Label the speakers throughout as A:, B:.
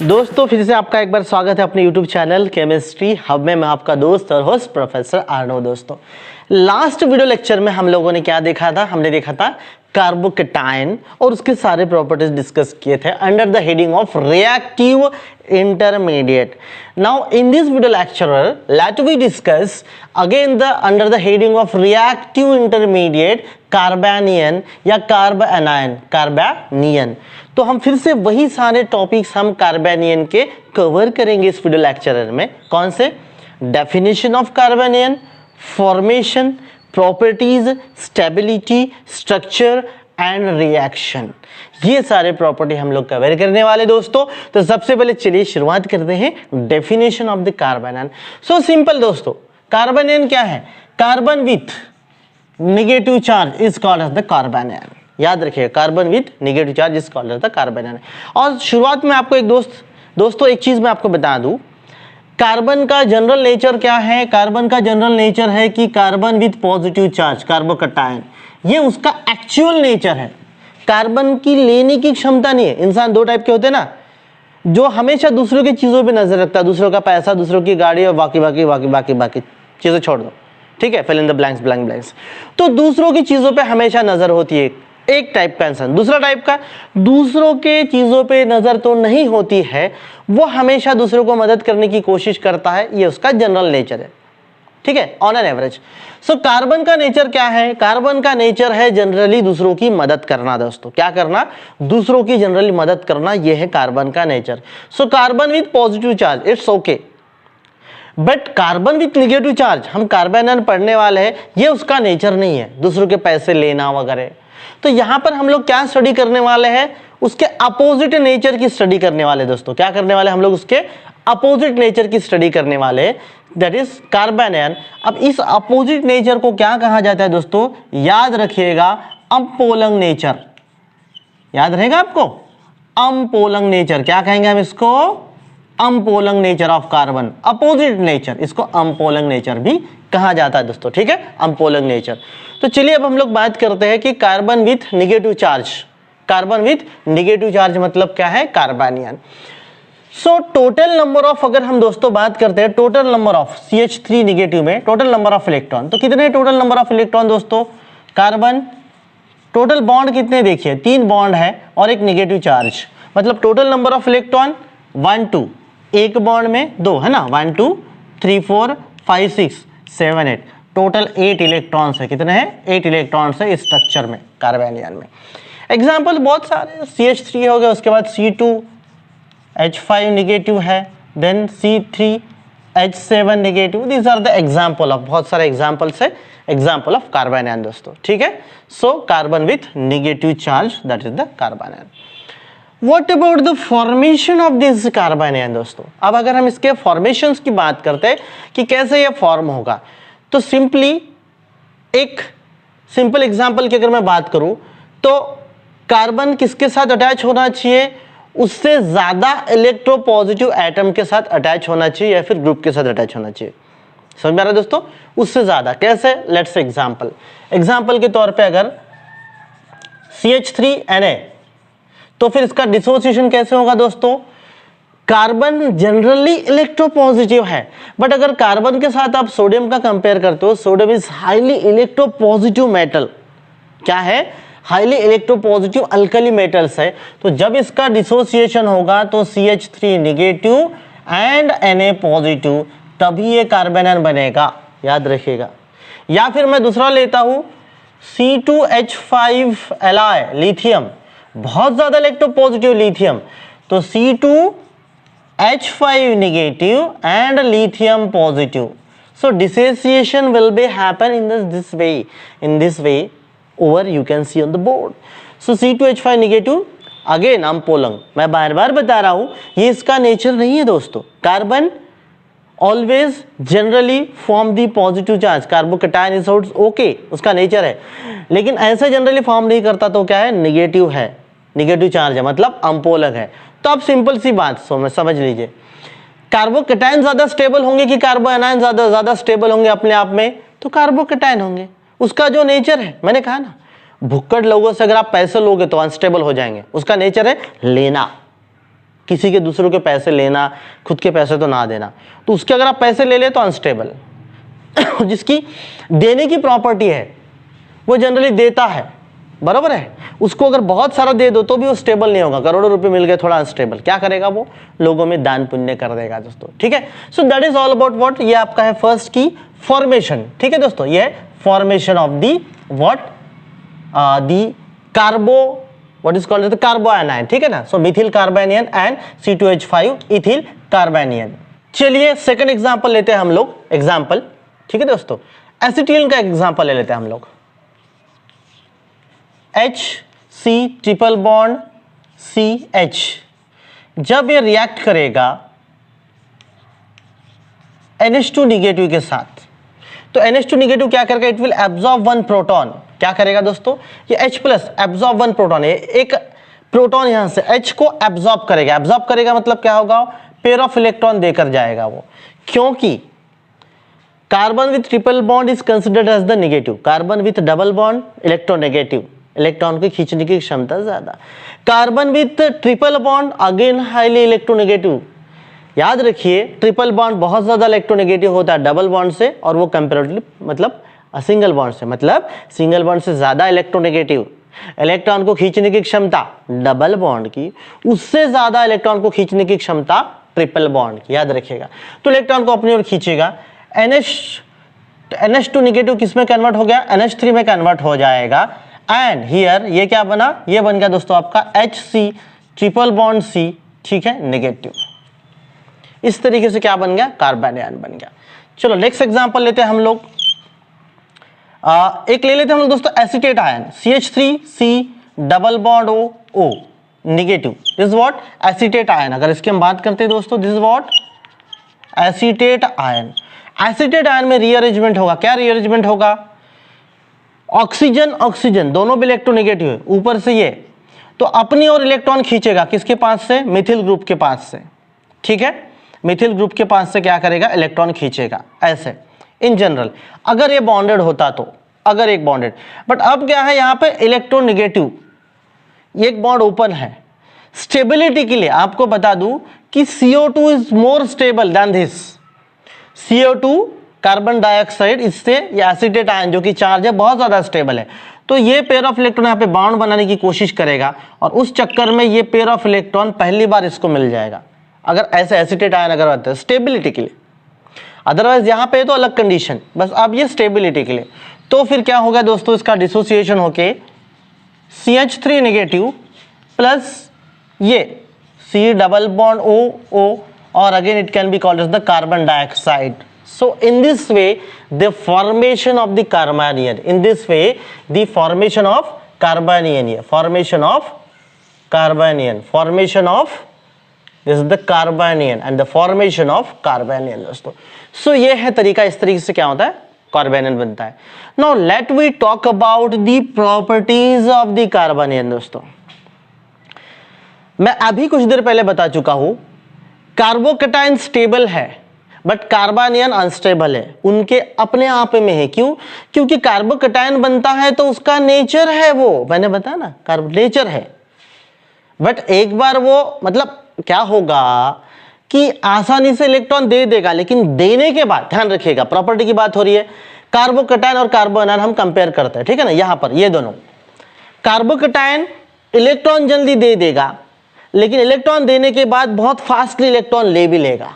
A: दोस्तों फिर से आपका एक बार स्वागत है अपने YouTube चैनल केमिस्ट्री हब में। मैं आपका दोस्त और होस्ट प्रोफेसर आर्नो। दोस्तों लास्ट वीडियो लेक्चर में हम लोगों ने क्या देखा था? हमने देखा था कार्बोकेटाइन और उसके सारे प्रॉपर्टीज डिस्कस किए थे under the heading of reactive intermediate. Now in this video lecture let we discuss again the under the heading of reactive intermediate carbanion या कार्बेनियन। तो हम फिर से वही सारे टॉपिक्स हम कार्बेनियन के कवर करेंगे इस वीडियो लेक्चर में। कौन से? Definition of carbanion, formation, properties, stability, structure and reaction, ये सारे प्रॉपर्टी हम लोग कवर करने वाले दोस्तों। तो सबसे पहले चलिए शुरुआत करते हैं definition of the carbanion. So simple दोस्तों, कार्बेनियन क्या है? Carbon with negative charge is called as the carbanion. याद रखिए, carbon with negative charge is called as the carbanion. और शुरुआत में आपको दोस्तों एक चीज मैं आपको बता दूं, कार्बन का जनरल नेचर क्या है? कार्बन का जनरल नेचर है कि carbon with positive charge, carbocation, ये उसका एक्चुअल नेचर है। कार्बन की लेने की क्षमता नहीं है। इंसान दो टाइप के होते हैं ना, जो हमेशा दूसरों की चीजों पे नजर रखता है, दूसरों का पैसा, दूसरों की गाड़ी और बाकी चीजें छोड़ दो, ठीक है, fill in the blanks blank blanks. तो दूसरों की चीजों पे हमेशा नजर होती है, एक टाइप का इंसान। दूसरा टाइप का, दूसरों के चीजों पे नजर तो नहीं होती है, वो हमेशा दूसरों को मदद करने की कोशिश करता है, ये उसका जनरल नेचर है, ठीक है, on an average. So carbon का नेचर क्या है? कार्बन का नेचर है जनरली दूसरों की मदद करना। दोस्तों क्या करना? दूसरों की जनरली मदद करना, ये है कार्बन का nature. So carbon with positive charge it's okay, but carbon with negative charge, हम कार्बेनियन पढ़ने वाले हैं, ये उसका नेचर नहीं है, दूसरों के पैसे लेना वगैरह। तो यहां पर हम लोग क्या स्टडी करने वाले हैं? उसके अपोजिट नेचर की स्टडी करने वाले। दोस्तों क्या करने वाले हम लोग? उसके अपोजिट नेचर की स्टडी करने वाले, दैट इज कार्बेनियन। अब इस अपोजिट नेचर को क्या कहा जाता है दोस्तों? याद रखिएगा, अम्पोलंग नेचर। याद रहेगा आपको? अम्पोलंग नेचर, क्या कहेंगे हम इसको? Umpolung nature of carbon, opposite nature, इसको अम्पोलंग नेचर भी कहा जाता है दोस्तों, ठीक है, अम्पोलंग नेचर। तो चलिए अब हम लोग बात करते हैं कि carbon with negative charge. Carbon with negative charge मतलब क्या है? कार्बेनियन। सो टोटल नंबर ऑफ, अगर हम दोस्तों बात करते हैं total number of CH3 negative में टोटल नंबर ऑफ इलेक्ट्रॉन, तो कितने टोटल नंबर ऑफ इलेक्ट्रॉन दोस्तों? कार्बन टोटल बॉन्ड कितने? देखिए 3 बॉन्ड है और एक नेगेटिव चार्ज, मतलब टोटल नंबर ऑफ इलेक्ट्रॉन 1 2, एक बॉन्ड में 2 है ना, 1 2 3 4 5 6 7 8, टोटल 8 इलेक्ट्रॉन्स है। कितने हैं? 8 इलेक्ट्रॉन्स है इस स्ट्रक्चर में, कार्बेनियन में। एग्जाम्पल बहुत सारे, CH3 हो गया, उसके बाद C2H5 नेगेटिव है, then C3H7 negative. These are the example of, बहुत सारे एग्जाम्पल्स है, एग्जाम्पल ऑफ कार्बेनियन दोस्तों, ठीक है। So carbon with negative charge, that is the carbanion. What about the formation of this carbanion दोस्तों? अब अगर हम इसके फॉर्मेशंस की बात करते हैं कि कैसे ये फॉर्म होगा, तो सिंपली एक सिंपल एग्जांपल की अगर मैं बात करूं, तो कार्बन किसके साथ अटैच होना चाहिए? उससे ज्यादा इलेक्ट्रोपॉजिटिव एटम के साथ अटैच होना चाहिए या फिर ग्रुप के साथ अटैच होना चाहिए। समझ में आ रहा है दोस्तों? उससे ज्यादा कैसे? लेट्स एग्जांपल के तौर पे अगर CH3Na, तो फिर इसका डिसोसिएशन कैसे होगा दोस्तों? कार्बन जनरली इलेक्ट्रोपॉजिटिव है, बट अगर कार्बन के साथ आप सोडियम का कंपेयर करते हो, sodium is highly electropositive metal. क्या है? हाईली इलेक्ट्रोपॉजिटिव अल्कली मेटल्स है। तो जब इसका डिसोसिएशन होगा तो CH3 negative and Na positive, तभी ये कार्बेनियन बनेगा, याद रखिएगा। या फिर मैं दूसरा लेता हूं, C2H5Li लिथियम, बहुत ज्यादा इलेक्ट्रोपॉजिटिव लिथियम, तो C2H5 negative and lithium positive. So dissociation will be happen in this way over you can see on the board. So C2H5 negative, again umpolung. मैं बार बार बता रहा हूं, ये इसका नेचर नहीं है दोस्तों। Carbon always generally form the positive charge, carbocation is okay, उसका नेचर है, लेकिन ऐसे जनरली फॉर्म नहीं करता, तो क्या है? नेगेटिव है, नेगेटिव चार्ज है, मतलब अम्पोलंग है। तो अब सिंपल सी बात समझ लीजिए, कार्बोकेटाइन ज्यादा स्टेबल होंगे कि कार्बोएनायन ज्यादा स्टेबल होंगे अपने आप में? तो कार्बोकेटाइन होंगे, उसका जो नेचर है, मैंने कहा ना, भुक्कड़ लोगों से अगर आप पैसे लोगे तो अनस्टेबल हो जाएंगे, उसका नेचर है लेना, किसी के दूसरों के पैसे लेना, खुद के पैसे तो ना देना। तो उसके अगर आप पैसे ले ले तो अनस्टेबल। जिसकी देने की प्रॉपर्टी है वो जनरली देता है, बराबर है, उसको अगर बहुत सारा दे दो तो भी वो स्टेबल नहीं होगा। करोड़ों रुपए मिल गए, थोड़ा अनस्टेबल, क्या करेगा वो, लोगों में दान पुण्य कर देगा दोस्तों, ठीक है। So that is all about what, ये आपका है फर्स्ट की फॉर्मेशन, ठीक है दोस्तों, ये formation of the what, the कार्बो, what is called कार्बो anion, ठीक है ना। सो मिथिल कार्बोनियन एंड C2H5 इथिल कार्बोनियन। चलिए सेकंड एग्जांपल लेते हैं हम लोग, एग्जांपल, ठीक है दोस्तों, एसिटिलीन का एग्जांपल ले लेते हैं हम लोग। HC ट्रिपल बॉन्ड CH, जब ये रिएक्ट करेगा NH2 निगेटिव के साथ, तो NH2 निगेटिव क्या करेगा, it will absorb one proton. क्या करेगा दोस्तों, ये H plus absorb one proton है, एक प्रोटॉन यहां से H को एब्जॉर्ब करेगा। एब्जॉर्ब करेगा मतलब क्या होगा, पेयर ऑफ इलेक्ट्रॉन देकर जाएगा वो, क्योंकि carbon with triple bond is considered as the negative, carbon with double bond electronegative, electron को खींचने की क्षमता ज्यादा। Carbon with triple bond again highly electronegative. याद रखिए ट्रिपल बॉन्ड बहुत ज्यादा इलेक्ट्रोनेगेटिव होता है डबल बॉन्ड से, और वो कंपैरेटिवली मतलब सिंगल बॉन्ड से, मतलब सिंगल बॉन्ड से ज्यादा इलेक्ट्रोनेगेटिव। इलेक्ट्रॉन को खींचने की क्षमता डबल बॉन्ड की, उससे ज्यादा इलेक्ट्रॉन को खींचने की क्षमता ट्रिपल बॉन्ड की, याद रखिएगा। तो इलेक्ट्रॉन को अपनी ओर खींचेगा, NH2 निगेटिव किस में कन्वर्ट हो गया, NH3 में कन्वर्ट हो जाएगा। एंड हियर ये क्या बना, ये बन गया दोस्तों आपका HC ट्रिपल बॉन्ड C, ठीक है, नेगेटिव। इस तरीके से क्या बन गया, कार्बोनियन बन गया। चलो नेक्स्ट एग्जांपल लेते हैं हम लोग, एक ले लेते हैं हम लोग दोस्तों acetate ion, CH3C double bond O negative, this is what acetate ion. अगर इसकी हम बात करते हैं दोस्तों, this is what acetate ion. Acetate ion में रीअरेंजमेंट होगा, क्या रीअरेंजमेंट होगा, ऑक्सीजन ऑक्सीजन दोनों भी इलेक्ट्रोनेगेटिव है, ऊपर से ये तो अपनी ओर इलेक्ट्रॉन खींचेगा, किसके पास से, मिथिल ग्रुप के पास से, ठीक है, मिथिल ग्रुप के पास से क्या करेगा, इलेक्ट्रॉन खींचेगा ऐसे इन जनरल। अगर ये बॉन्डेड होता तो, अगर एक बॉन्डेड, बट अब क्या है यहाँ पे इलेक्ट्रोनेगेटिव, एक बॉन्ड ओपन है। स्टेबिलिटी के लिए आपको बता दूं कि CO2 is more stable then this. CO2 carbon dioxide, इससे ये एसिटेट आयन जो कि चार्ज है बहुत ज्यादा स्टेबल है, तो ये पेयर ऑफ इलेक्ट्रॉन यहाँ पे बाउंड बनाने की कोशिश करेगा, और उस चक्कर में ये पेयर ऑफ इलेक्ट्रॉन पहली बार इसको मिल जाएगा, अगर ऐसे एसिटेट आयन अगर होता है स्टेबिलिटी के लिए। अदरवाइज यहाँ पे तो अलग कंडीशन, बस अब ये स्टेबिलिटी के लिए। तो फिर क्या होगा दोस्तों, इसका डिसोसिएशन होके CH3 नेगेटिव प्लस ये C डबल बॉन्ड O, और again it can be called as the carbon dioxide. So in this way the formation of the carbanion, in this way the formation of carbanion, formation of carbanion, formation of, this is the carbanion and the formation of carbanion दोस्तों। So ये है तरीका, इस तरीके से क्या होता है, कार्बेनियन बनता है। Now let we talk about the properties of the carbanion दोस्तों। मैं अभी कुछ देर पहले बता चुका हूं कार्बोकैटायन स्टेबल है बट कार्बोनियन अनस्टेबल है, उनके अपने आप में है। क्यों, क्योंकि कार्बोकैटायन बनता है तो उसका नेचर है, वो मैंने बताया ना नेचर है, बट एक बार वो मतलब क्या होगा कि आसानी से इलेक्ट्रॉन दे देगा, लेकिन देने के बाद ध्यान रखिएगा, प्रॉपर्टी की बात हो रही है, कार्बोकैटायन और कार्बोनियन हम कंपेयर करते हैं, ठीक है ना। यहां पर ये दोनों, कार्बोकैटायन इलेक्ट्रॉन जल्दी दे देगा, लेकिन इलेक्ट्रॉन देने के बाद बहुत फास्टली इलेक्ट्रॉन ले भी लेगा,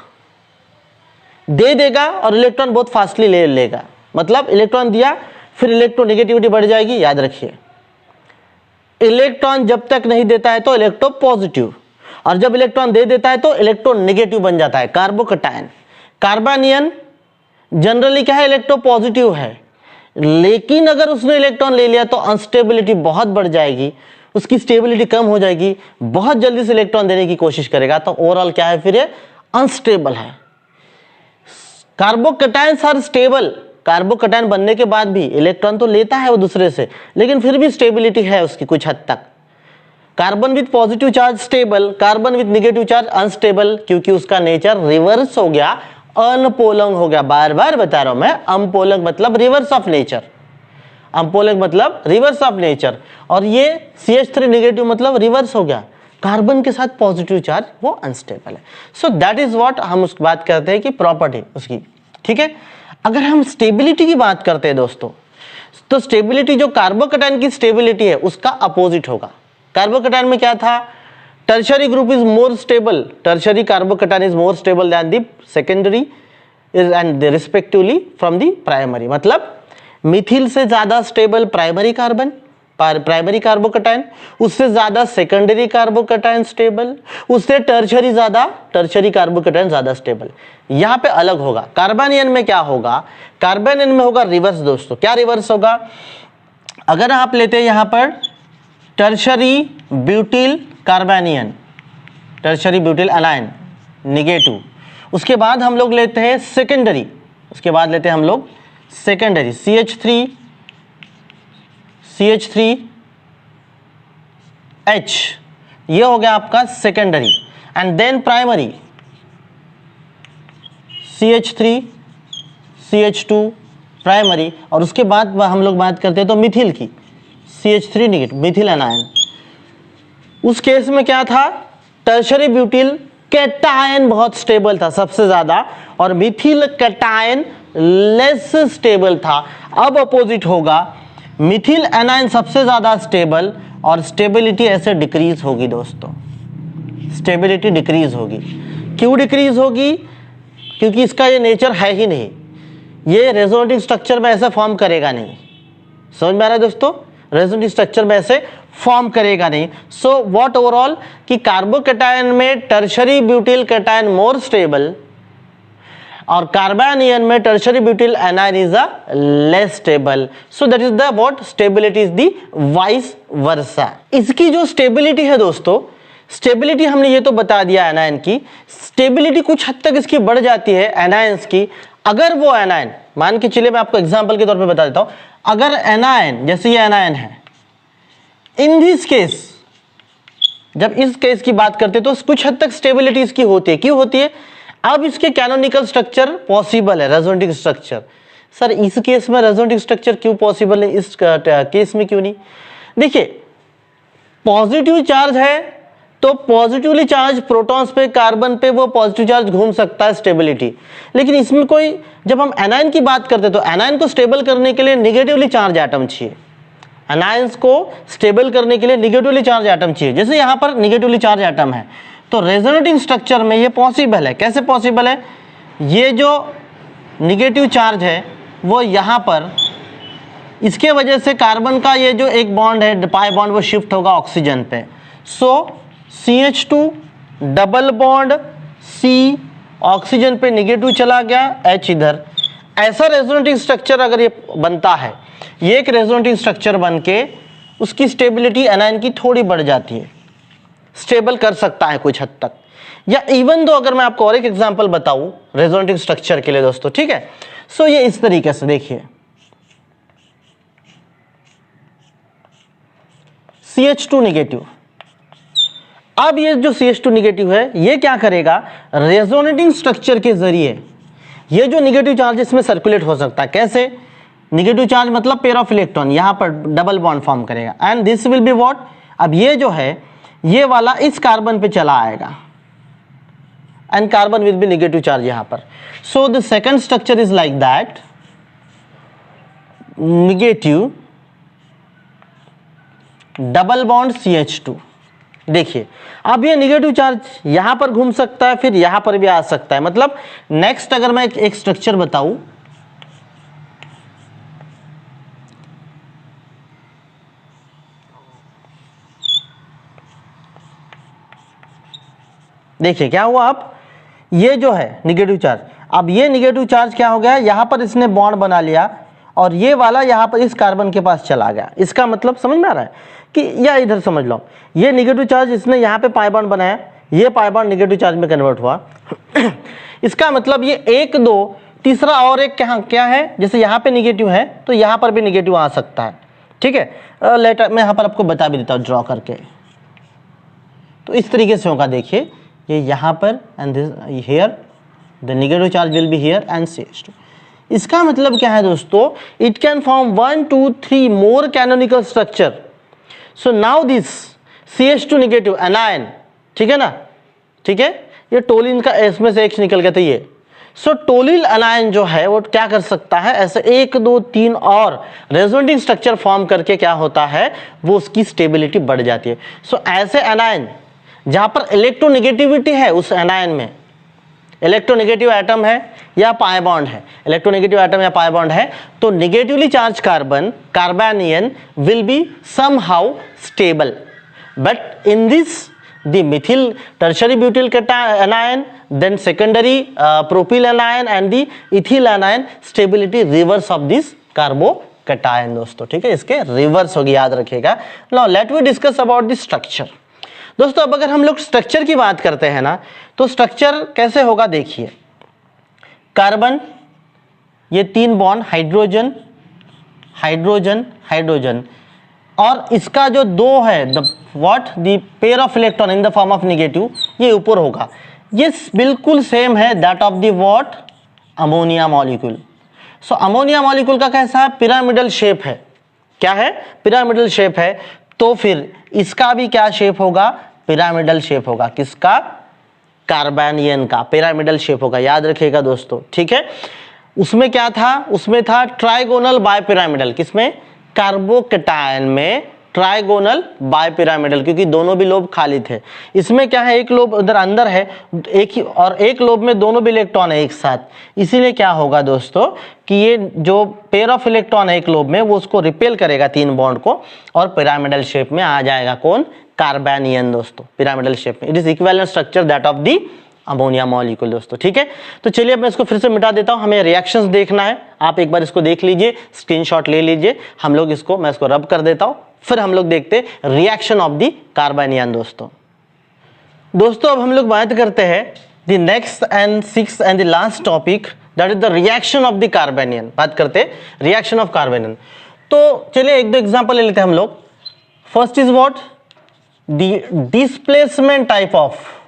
A: दे देगा और इलेक्ट्रॉन बहुत फास्टली ले लेगा, मतलब इलेक्ट्रॉन दिया फिर इलेक्ट्रोनेगेटिविटी बढ़ जाएगी। याद रखिए इलेक्ट्रॉन जब तक नहीं देता है तो इलेक्ट्रो पॉजिटिव, और जब इलेक्ट्रॉन दे देता है तो इलेक्ट्रोनेगेटिव बन जाता है कार्बोकैटायन। कार्बोनियन जनरली क्या है, इलेक्ट्रो पॉजिटिव है, लेकिन अगर उसने इलेक्ट्रॉन ले लिया तो अनस्टेबिलिटी बहुत बढ़ जाएगी, उसकी स्टेबिलिटी कम हो जाएगी, बहुत जल्दी से इलेक्ट्रॉन देने की कोशिश करेगा, तो ओवरऑल क्या है, फिर ये अनस्टेबल है। कार्बोकैटायंस आर स्टेबल, कार्बोकैटायन बनने के बाद भी इलेक्ट्रॉन तो लेता है वो दूसरे से, लेकिन फिर भी स्टेबिलिटी है उसकी कुछ हद तक। Carbon with positive charge stable, carbon with negative charge unstable, क्योंकि उसका नेचर रिवर्स हो गया, अनपोलंग हो गया। बार बार बता रहा हूं मैं, अनपोलंग मतलब रिवर्स ऑफ नेचर, अनपोलंग मतलब रिवर्स ऑफ नेचर, और ये CH3 नेगेटिव मतलब रिवर्स हो गया, कार्बन के साथ पॉजिटिव चार्ज वो अनस्टेबल है। सो दैट इज व्हाट हम उसकी बात करते हैं कि प्रॉपर्टी उसकी, ठीक है। अगर हम स्टेबिलिटी की बात करते हैं दोस्तों, तो स्टेबिलिटी जो कार्बोकैटायन की स्टेबिलिटी है उसका अपोजिट होगा। कार्बोकैटायन में क्या था, tertiary group is more stable, tertiary carbocation is more stable then the secondary and respectively from the primary. मतलब मिथिल से ज्यादा stable primary carbon, primary carbocation, उससे ज्यादा सेकेंडरी कार्बोकैटायन स्टेबल, उससे टर्शियरी ज्यादा, टर्शियरी कार्बोकैटायन ज्यादा स्टेबल। यहां पे अलग होगा। कार्बेनियन में क्या होगा, कार्बेनियन में होगा रिवर्स दोस्तों। क्या रिवर्स होगा, अगर आप लेते हैं यहां पर tertiary butyl carbanion, tertiary butyl anion negative, उसके बाद हम लोग लेते हैं सेकेंडरी, उसके बाद लेते हैं हम लोग सेकेंडरी CH3H, ये हो गया आपका secondary, and then primary CH3CH2 primary, और उसके बाद हम लोग बात करते हैं तो मिथिल की CH3 निगेटिव, मिथिल एनायन। उस केस में क्या था, टर्शियरी ब्यूटिल कैटायन बहुत स्टेबल था सबसे ज्यादा, और मिथिल कैटायन लेस स्टेबल था। अब अपोजिट होगा, मिथिल एनायन सबसे ज्यादा स्टेबल, और स्टेबिलिटी ऐसे डिक्रीज होगी दोस्तों, स्टेबिलिटी डिक्रीज होगी। क्यों डिक्रीज होगी, क्योंकि इसका ये नेचर है ही नहीं, ये रेजोनेटिंग स्ट्रक्चर में ऐसे फॉर्म करेगा नहीं। समझ में आ रहा है दोस्तों, रेजोनेटिंग स्ट्रक्चर में ऐसे फॉर्म करेगा नहीं। सो व्हाट ओवरऑल कि कार्बोकैटायन में tertiary butyl cation more stable, और कार्बेनियन में tertiary butyl anion is a less stable. So that is the what stability is the vice versa. इसकी जो स्टेबिलिटी है दोस्तों, स्टेबिलिटी हमने ये तो बता दिया एनायन की, स्टेबिलिटी कुछ हद तक इसकी बढ़ जाती है एनायंस की। अगर वो एनायन, मान के चलिए मैं आपको एग्जांपल के तौर पे बता देता हूं, अगर एनायन, जैसे ये एनायन है, इन दिस केस, जब इस केस की बात करते हैं तो कुछ हद तक स्टेबिलिटी इसकी होती है। क्यों होती है, अब इसके कैनोनिकल स्ट्रक्चर पॉसिबल है, रेजोनेटिंग स्ट्रक्चर। सर इस केस में रेजोनेटिंग स्ट्रक्चर क्यों पॉसिबल है, इस केस में क्यों नहीं? देखिए पॉजिटिव चार्ज है तो पॉजिटिवली चार्ज प्रोटॉन्स पे, कार्बन पे वो पॉजिटिव चार्ज घूम सकता है, स्टेबिलिटी। लेकिन इसमें कोई, जब हम एनायन की बात करते हैं तो एनायन को स्टेबल करने के लिए निगेटिवली चार्ज एटम चाहिए, एनायंस को स्टेबल करने के लिए निगेटिवली चार्ज एटम चाहिए। जैसे यहाँ पर निगेटिवली चार्ज एटम है, तो रेजोनेटिंग स्ट्रक्चर में ये पॉसिबल है। कैसे पॉसिबल है, ये जो निगेटिव चार्ज है वो यहाँ पर, इसके वजह से कार्बन का ये जो एक बॉन्ड है पाई बॉन्ड, वो शिफ्ट होगा ऑक्सीजन पे। सो CH2 double bond C, oxygen पे निगेटिव चला गया, H इधर। ऐसा रेजोनेटिंग स्ट्रक्चर अगर ये बनता है, ये एक रेजोनेटिंग स्ट्रक्चर बन के उसकी स्टेबिलिटी एनायन की थोड़ी बढ़ जाती है, स्टेबल कर सकता है कुछ हद तक। या इवन दो, अगर मैं आपको और एक एग्जांपल बताऊं रेजोनेटिंग स्ट्रक्चर के लिए दोस्तों, ठीक है। सो ये इस तरीके से देखिए, CH2 निगेटिव। अब ये जो CH2 निगेटिव है, ये क्या करेगा, रेजोनेटिंग स्ट्रक्चर के जरिए ये जो निगेटिव चार्ज इसमें सर्कुलेट हो सकता है। कैसे, निगेटिव चार्ज मतलब पेयर ऑफ इलेक्ट्रॉन, यहां पर डबल बॉन्ड फॉर्म करेगा, and this will be what, अब ये जो है ये वाला इस कार्बन पे चला आएगा, and carbon will be negative charge यहां पर। So the second structure is like that, negative double bond CH2। देखिए अब ये निगेटिव चार्ज यहां पर घूम सकता है, फिर यहां पर भी आ सकता है। मतलब नेक्स्ट अगर मैं एक स्ट्रक्चर बताऊं, देखिए क्या हुआ, अब ये जो है निगेटिव चार्ज, अब ये निगेटिव चार्ज क्या हो गया, यहां पर इसने बॉन्ड बना लिया, और ये वाला यहां पर इस कार्बन के पास चला गया। इसका मतलब समझ में आ रहा है कि, या इधर समझ लो, ये निगेटिव चार्ज इसने यहां पे पाई बॉन्ड बनाया, ये पाई बॉन्ड निगेटिव चार्ज में कन्वर्ट हुआ। इसका मतलब ये एक दो, तीसरा और एक क्या है, जैसे यहाँ पे निगेटिव है तो यहाँ पर भी निगेटिव आ सकता है, ठीक है। लेटर मैं यहाँ पर आपको बता भी देता हूँ ड्रॉ करके। तो इस तरीके से होगा, देखिए ये यहाँ पर, and this here the negative charge will be here and CH2। इसका मतलब क्या है दोस्तों, it can form 1 2 3 more canonical structure. So now this CH2 negative anion, ठीक है ना, ठीक है, ये टोलिन का इसमें से एक निकल गया था ये। सो टोलिल एनायन जो है वो क्या कर सकता है, ऐसे 1 2 3 और रेजोनेटिंग स्ट्रक्चर फॉर्म करके क्या होता है, वो उसकी स्टेबिलिटी बढ़ जाती है। सो ऐसे एनायन जहां पर इलेक्ट्रोनेगेटिविटी है, उस एनायन में इलेक्ट्रोनेगेटिव एटम है या पाई बॉन्ड है, इलेक्ट्रोनेगेटिव एटम या पाई बॉन्ड है, तो negatively charge carbanion will be somehow stable, but in this the methyl tertiary butyl anion, then secondary propyl anion and the ethyl anion stability reverse of this carbocation दोस्तों, ठीक है, इसके reverse होगी, याद रखिएगा। Now let we discuss about the structure. दोस्तों अब अगर हम लोग स्ट्रक्चर की बात करते हैं ना, तो स्ट्रक्चर कैसे होगा, देखिए, कार्बन, ये 3 बॉन्ड, हाइड्रोजन हाइड्रोजन हाइड्रोजन, और इसका जो 2 है, the pair of electron in the form of negative, ये ऊपर होगा। ये बिल्कुल सेम है that of the what, ammonia molecule. So ammonia molecule का कैसा है, पिरामिडल शेप है, क्या है, पिरामिडल शेप है, तो फिर इसका भी क्या शेप होगा, पिरामिडल शेप होगा, किसका, कार्बेनियन का पिरामिडल शेप होगा, याद रखिएगा दोस्तों, ठीक है। उसमें क्या था, उसमें था ट्राइगोनल बायपिरामिडल, किसमें, कार्बोकेटायन में ट्राइगोनल बायपिरामिडल, क्योंकि दोनों भी लोब खाली थे। इसमें क्या है, एक लोब उधर अंदर है, एक ही, और एक लोब में दोनों भी इलेक्ट्रॉन है एक साथ, इसीलिए क्या होगा दोस्तों कि ये जो पेयर ऑफ इलेक्ट्रॉन है एक लोब में, वो उसको रिपेल करेगा 3 बॉन्ड को, और पिरामिडल शेप में आ जाएगा कौन, कार्बेनियन दोस्तों, पिरामिडल शेप में। It is equivalent structure that of the ammonia molecule दोस्तों, ठीक है। तो चलिए अब मैं इसको फिर से मिटा देता हूं, हमें रिएक्शंस देखना है, आप एक बार इसको देख लीजिए, स्क्रीनशॉट ले लीजिए, हम लोग इसको, मैं इसको रब कर देता हूं, फिर हम लोग देखते रिएक्शन ऑफ द कार्बेनियन दोस्तों। अब हम लोग बात करते हैं the next and 6th and the last topic, that is the reaction of the carbanion. बात करते हैं रिएक्शन ऑफ कार्बेनियन। तो चलिए 1 2 एग्जांपल ले लेते हैं हम लोग। First is what, the displacement type of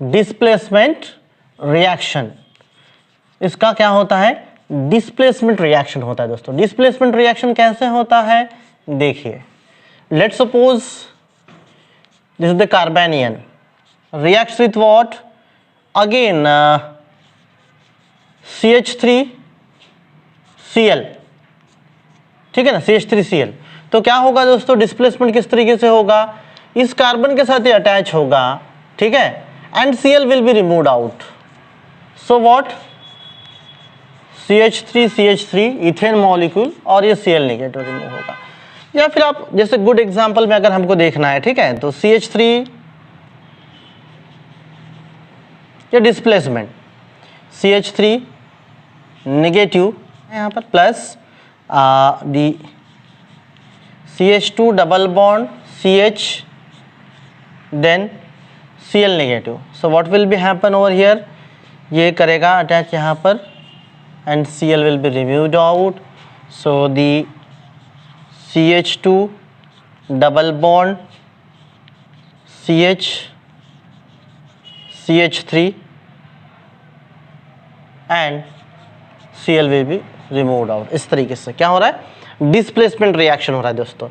A: displacement reaction. इसका क्या होता है, डिस्प्लेसमेंट रिएक्शन होता है दोस्तों। डिस्प्लेसमेंट रिएक्शन कैसे होता है, देखिए, let's suppose this is the carbanion reacts with what, again CH3Cl, ठीक है ना, CH3Cl। तो क्या होगा दोस्तों, डिस्प्लेसमेंट किस तरीके से होगा, इस कार्बन के साथ ये अटैच होगा, ठीक है, and Cl will be removed out. So what? CH3 ethane molecule, और ये Cl नेगेटिव रिमूव होगा। या फिर आप जैसे गुड एग्जांपल में अगर हमको देखना है, ठीक है, तो CH3 ये डिस्प्लेसमेंट, CH3 नेगेटिव यहाँ पर, plus the CH2 double bond CH, then Cl negative. So what will be happen over here, ये करेगा अटैच यहाँ पर, and Cl will be removed out. So the CH2 double bond CH3 and Cl will be removed out. इस तरीके से क्या हो रहा है, डिस्प्लेसमेंट रिएक्शन हो रहा है दोस्तों।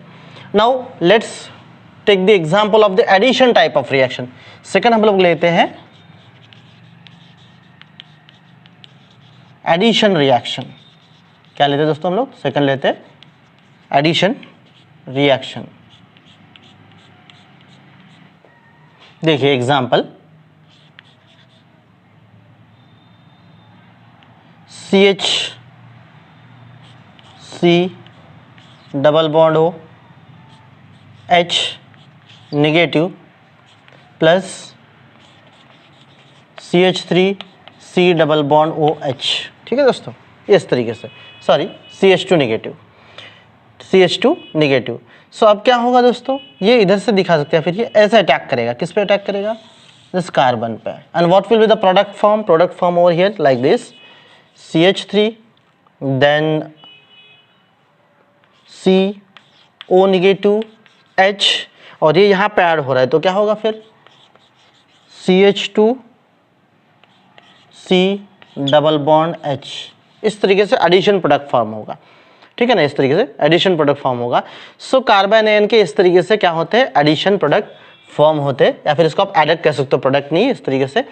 A: Now let's take the example of the addition type of reaction. Second हम लोग लेते हैं एडिशन रिएक्शन। क्या लेते हैं दोस्तों हम लोग, सेकंड लेते हैं एडिशन रिएक्शन। देखिए एग्जाम्पल, CH डबल बॉन्ड हो H negative plus CH3C double bond OH, ठीक है दोस्तों, इस तरीके से, सॉरी CH2 नेगेटिव। सो अब क्या होगा दोस्तों, ये इधर से दिखा सकते हैं, फिर ये ऐसे अटैक करेगा, किस पे अटैक करेगा, दिस कार्बन पे, and what will be the product form over here like this, CH3 then CO negative H, और ये यहाँ पे ऐड हो रहा है, तो क्या होगा फिर CH2C डबल बॉन्ड H। इस तरीके से एडिशन प्रोडक्ट फॉर्म होगा, ठीक है ना, इस तरीके से एडिशन प्रोडक्ट फॉर्म होगा। सो कार्बन आयन के इस तरीके से क्या होते हैं, एडिशन प्रोडक्ट फॉर्म होते हैं, या फिर इसको आप एडक्ट कह सकते हो, प्रोडक्ट नहीं, इस तरीके से।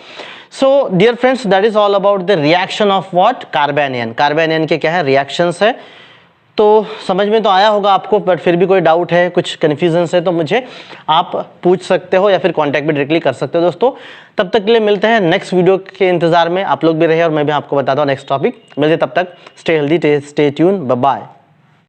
A: So dear friends, that is all about the reaction of what, carbon ion. Carbon ion के क्या है, रिएक्शंस है। तो समझ में तो आया होगा आपको, बट फिर भी कोई डाउट है, कुछ कन्फ्यूजन है, तो मुझे आप पूछ सकते हो या फिर कांटेक्ट भी डायरेक्टली कर सकते हो दोस्तों। तब तक के लिए मिलते हैं नेक्स्ट वीडियो के इंतजार में, आप लोग भी रहे और मैं भी आपको बताता हूँ नेक्स्ट टॉपिक। मिलते तब तक, stay healthy, stay tune, bye bye.